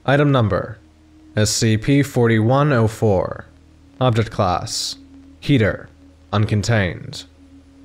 Item Number: SCP-4104. Object Class: Keter, Uncontained.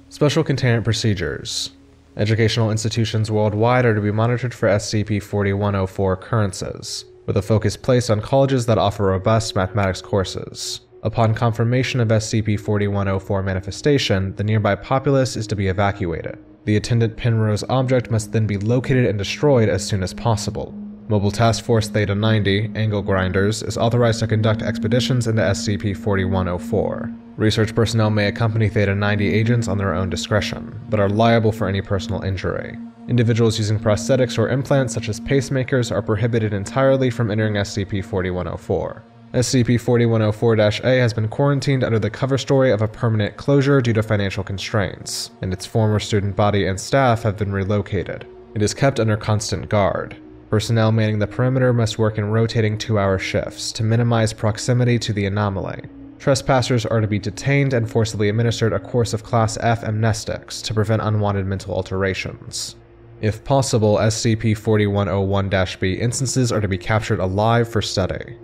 Special Containment Procedures: Educational institutions worldwide are to be monitored for SCP-4104 occurrences, with a focus placed on colleges that offer robust mathematics courses. Upon confirmation of SCP-4104 manifestation, the nearby populace is to be evacuated. The attendant Penrose object must then be located and destroyed as soon as possible. Mobile Task Force Theta-90, Angle Grinders, is authorized to conduct expeditions into SCP-4104. Research personnel may accompany Theta-90 agents on their own discretion, but are liable for any personal injury. Individuals using prosthetics or implants such as pacemakers are prohibited entirely from entering SCP-4104. SCP-4104-A has been quarantined under the cover story of a permanent closure due to financial constraints, and its former student body and staff have been relocated. It is kept under constant guard. Personnel manning the perimeter must work in rotating 2-hour shifts to minimize proximity to the anomaly. Trespassers are to be detained and forcibly administered a course of Class F amnestics to prevent unwanted mental alterations. If possible, SCP-4101-B instances are to be captured alive for study.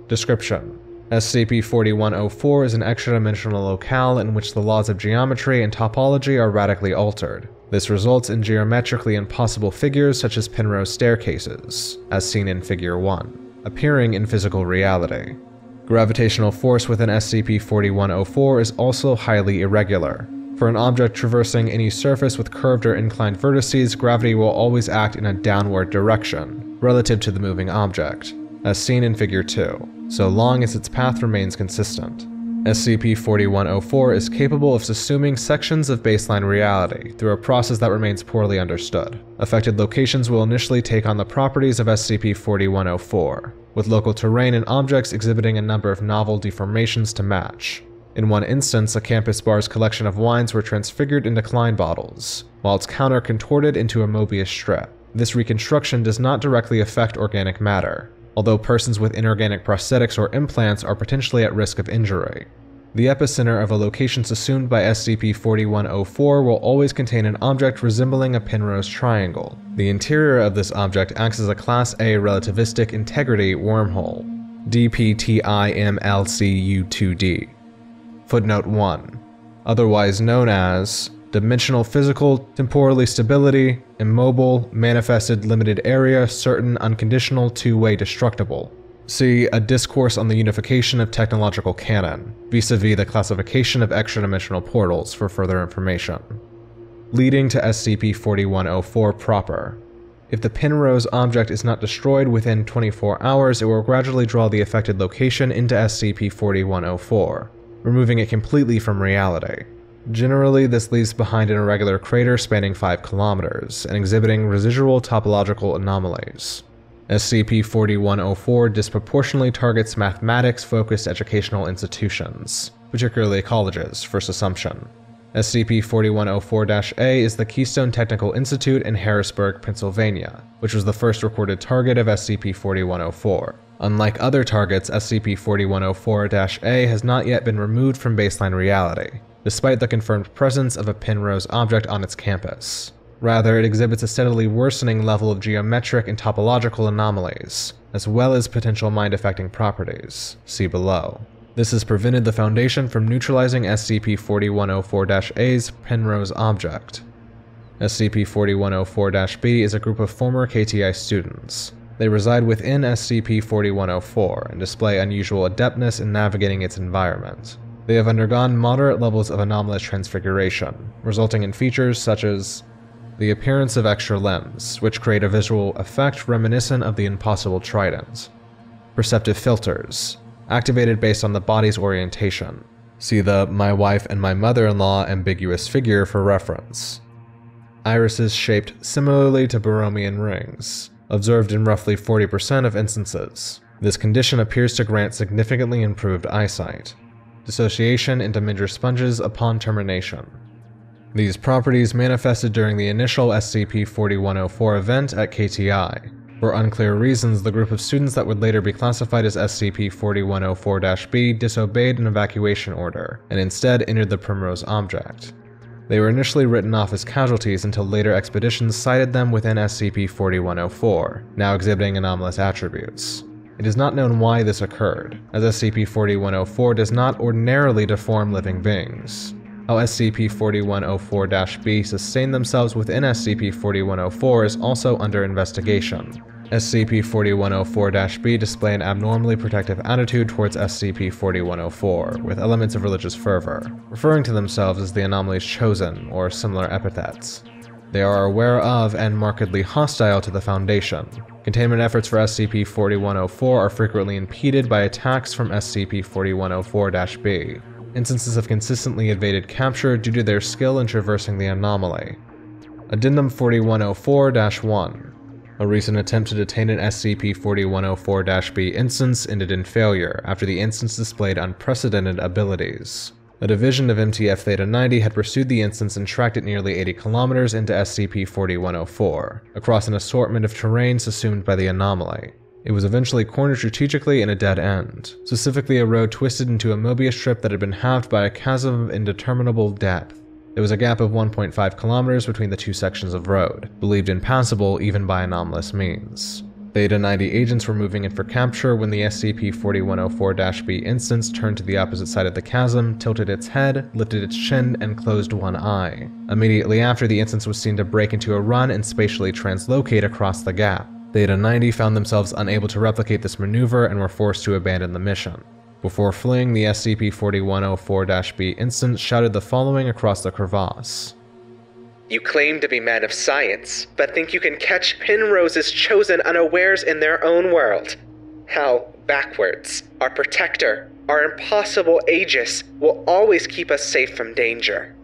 Description: SCP-4104 is an extra-dimensional locale in which the laws of geometry and topology are radically altered. This results in geometrically impossible figures such as Penrose staircases, as seen in Figure 1, appearing in physical reality. Gravitational force within SCP-4104 is also highly irregular. For an object traversing any surface with curved or inclined vertices, gravity will always act in a downward direction, relative to the moving object, as seen in Figure 2, so long as its path remains consistent. SCP-4104 is capable of subsuming sections of baseline reality through a process that remains poorly understood. Affected locations will initially take on the properties of SCP-4104, with local terrain and objects exhibiting a number of novel deformations to match. In one instance, a campus bar's collection of wines were transfigured into Klein bottles, while its counter contorted into a Mobius strip. This reconstruction does not directly affect organic matter, although persons with inorganic prosthetics or implants are potentially at risk of injury. The epicenter of a location assumed by SCP-4104 will always contain an object resembling a Penrose triangle. The interior of this object acts as a Class A relativistic integrity wormhole, DPTIMLCU2D. Footnote 1. Otherwise known as Dimensional Physical Temporally Stability, Immobile, Manifested Limited Area, Certain Unconditional Two-Way Destructible. See A Discourse on the Unification of Technological Canon, vis-a-vis the classification of extra-dimensional portals for further information. Leading to SCP-4104 proper. If the Penrose object is not destroyed within 24 hours, it will gradually draw the affected location into SCP-4104, removing it completely from reality. Generally, this leaves behind an irregular crater spanning 5 kilometers and exhibiting residual topological anomalies. SCP-4104 disproportionately targets mathematics-focused educational institutions, particularly colleges, for assumption. SCP-4104-A is the Keystone Technical Institute in Harrisburg, Pennsylvania, which was the first recorded target of SCP-4104. Unlike other targets, SCP-4104-A has not yet been removed from baseline reality, despite the confirmed presence of a Penrose object on its campus. Rather, it exhibits a steadily worsening level of geometric and topological anomalies, as well as potential mind-affecting properties. See below. This has prevented the Foundation from neutralizing SCP-4104-A's Penrose object. SCP-4104-B is a group of former KTI students. They reside within SCP-4104 and display unusual adeptness in navigating its environment. They have undergone moderate levels of anomalous transfiguration, resulting in features such as the appearance of extra limbs, which create a visual effect reminiscent of the impossible trident. Perceptive filters, activated based on the body's orientation. See the "my wife and my mother-in-law" ambiguous figure for reference. Irises shaped similarly to Borromean rings, observed in roughly 40% of instances. This condition appears to grant significantly improved eyesight. Dissociation into Minger sponges upon termination. These properties manifested during the initial SCP-4104 event at KTI. For unclear reasons, the group of students that would later be classified as SCP-4104-B disobeyed an evacuation order, and instead entered the Penrose object. They were initially written off as casualties until later expeditions cited them within SCP-4104, now exhibiting anomalous attributes. It is not known why this occurred, as SCP-4104 does not ordinarily deform living beings. How SCP-4104-B sustain themselves within SCP-4104 is also under investigation. SCP-4104-B display an abnormally protective attitude towards SCP-4104, with elements of religious fervor, referring to themselves as the Anomaly's Chosen, or similar epithets. They are aware of and markedly hostile to the Foundation. Containment efforts for SCP-4104 are frequently impeded by attacks from SCP-4104-B. Instances have consistently evaded capture due to their skill in traversing the anomaly. Addendum 4104-1. A recent attempt to detain an SCP-4104-B instance ended in failure after the instance displayed unprecedented abilities. A division of MTF Theta 90 had pursued the instance and tracked it nearly 80 kilometers into SCP-4104, across an assortment of terrains assumed by the anomaly. It was eventually cornered strategically in a dead end, specifically a road twisted into a Mobius strip that had been halved by a chasm of indeterminable depth. There was a gap of 1.5 kilometers between the two sections of road, believed impassable even by anomalous means. Theta 90 agents were moving in for capture when the SCP-4104-B instance turned to the opposite side of the chasm, tilted its head, lifted its chin, and closed one eye. Immediately after, the instance was seen to break into a run and spatially translocate across the gap. Theta 90 found themselves unable to replicate this maneuver and were forced to abandon the mission. Before fleeing, the SCP-4104-B instance shouted the following across the crevasse. You claim to be men of science, but think you can catch Penrose's Chosen unawares in their own world. How backwards. Our protector, our impossible Aegis, will always keep us safe from danger.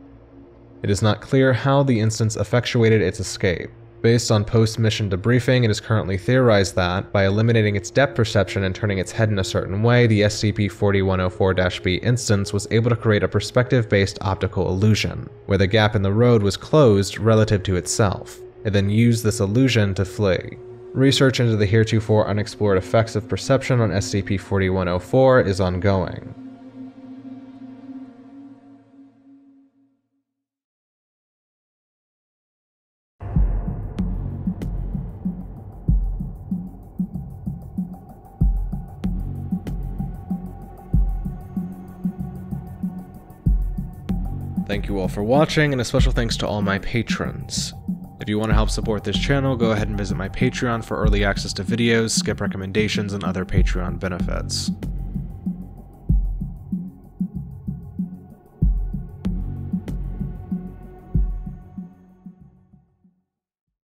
It is not clear how the instance effectuated its escape. Based on post-mission debriefing, it is currently theorized that, by eliminating its depth perception and turning its head in a certain way, the SCP-4104-B instance was able to create a perspective-based optical illusion, where the gap in the road was closed relative to itself. It then used this illusion to flee. Research into the heretofore unexplored effects of perception on SCP-4104 is ongoing. Thank you all for watching, and a special thanks to all my patrons. If you want to help support this channel, go ahead and visit my Patreon for early access to videos, skip recommendations, and other Patreon benefits.